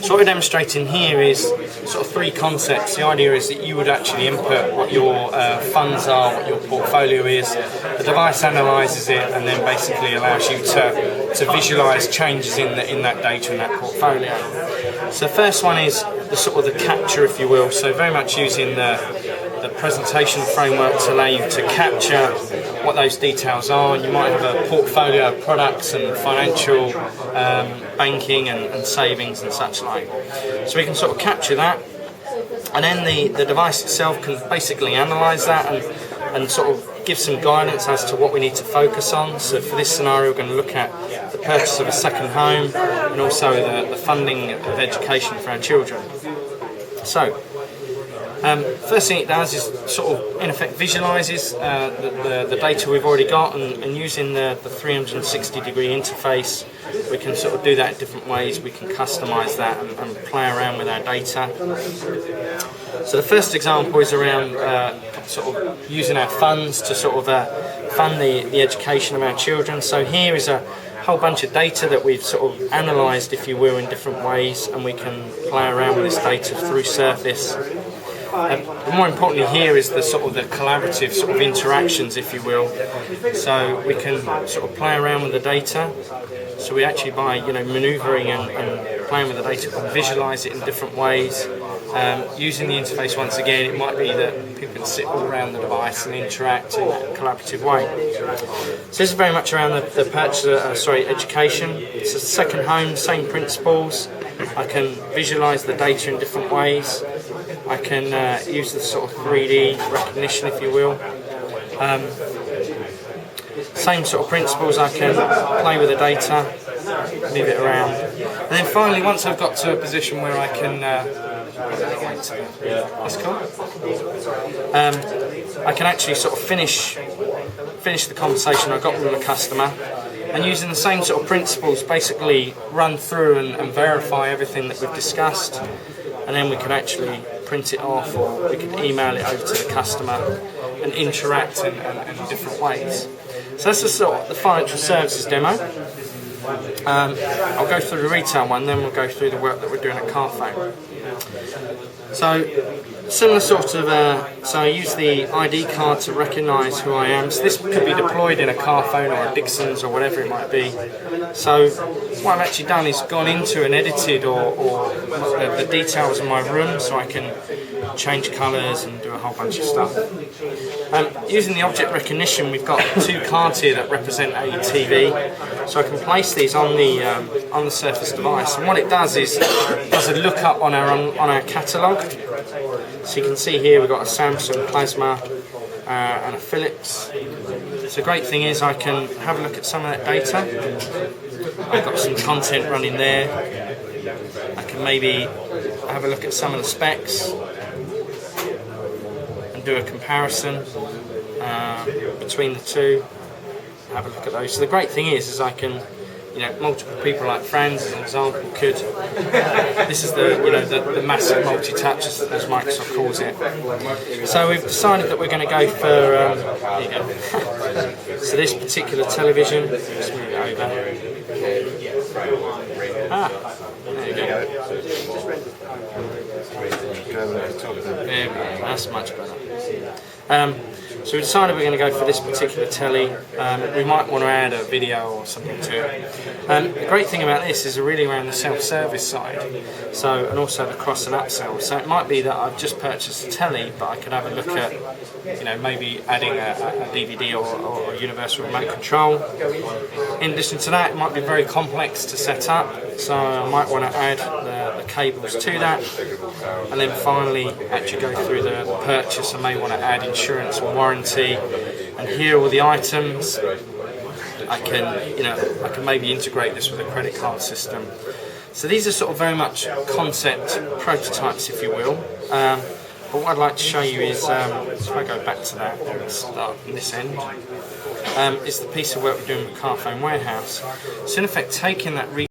So what we're demonstrating here is sort of three concepts. The idea is that you would actually input what your funds are, what your portfolio is. The device analyses it and then basically allows you to visualise changes in that data in that portfolio. So the first one is the sort of the capture, if you will. So very much using the presentation framework to allow you to capture what those details are. And you might have a portfolio of products and financial banking and savings and such like. So we can sort of capture that, and then the device itself can basically analyse that and sort of give some guidance as to what we need to focus on. So for this scenario, we're going to look at the purchase of a second home and also the funding of education for our children. So first thing it does is sort of in effect visualises the data we've already got, and using the 360-degree interface we can sort of do that in different ways. We can customise that and play around with our data. So the first example is around sort of using our funds to sort of fund the education of our children. So here is a whole bunch of data that we've sort of analysed, if you will, in different ways, and we can play around with this data through Surface. More importantly here is the sort of the collaborative sort of interactions, if you will. So we can sort of play around with the data. So we actually, by manoeuvring and playing with the data, can visualise it in different ways. Using the interface once again, it might be that people can sit all around the device and interact in that collaborative way. So this is very much around the purchase, education. It's a second home, same principles. I can visualise the data in different ways. I can use the sort of 3D recognition, if you will. Same sort of principles. I can play with the data, move it around, and then finally, once I've got to a position where I can, that's cool. I can actually sort of finish the conversation I got with the customer, and using the same sort of principles, basically run through and verify everything that we've discussed, and then we can actually print it off, or we can email it over to the customer and interact in different ways. So that's the sort of the financial services demo. I'll go through the retail one, then we'll go through the work that we're doing at Carphone. So similar sort of, so I use the ID card to recognise who I am. So this could be deployed in a Carphone or a Dixon's or whatever it might be. So what I've actually done is gone into and edited or the details of my room, so I can change colours and do a whole bunch of stuff. Using the object recognition, we've got two cards here that represent a TV, so I can place these on the Surface device, and what it does is it does a lookup on our catalogue. So you can see here we've got a Samsung Plasma and a Philips. So the great thing is I can have a look at some of that data. I've got some content running there. I can maybe have a look at some of the specs and do a comparison between the two. Have a look at those. So the great thing is I can, multiple people, like friends, as an example, could. This is the massive multi-touch, as Microsoft calls it. So we've decided that we're going to go for. There you go. So this particular television. Let's move it over. There you go. There we go. That's much better. So we decided we're going to go for this particular telly. We might want to add a video or something to it. The great thing about this is really around the self-service side, and also the cross and upsell. So it might be that I've just purchased a telly, but I could have a look at, maybe adding a DVD or a universal remote control. In addition to that, it might be very complex to set up, so I might want to add the cables to that, and then finally actually go through the purchase. I may want to add insurance or warranty, and here are all the items. I can maybe integrate this with a credit card system. So these are sort of very much concept prototypes, if you will. But what I'd like to show you is, if I go back to that and start on this end, is the piece of work we're doing with Carphone Warehouse. So in effect, taking that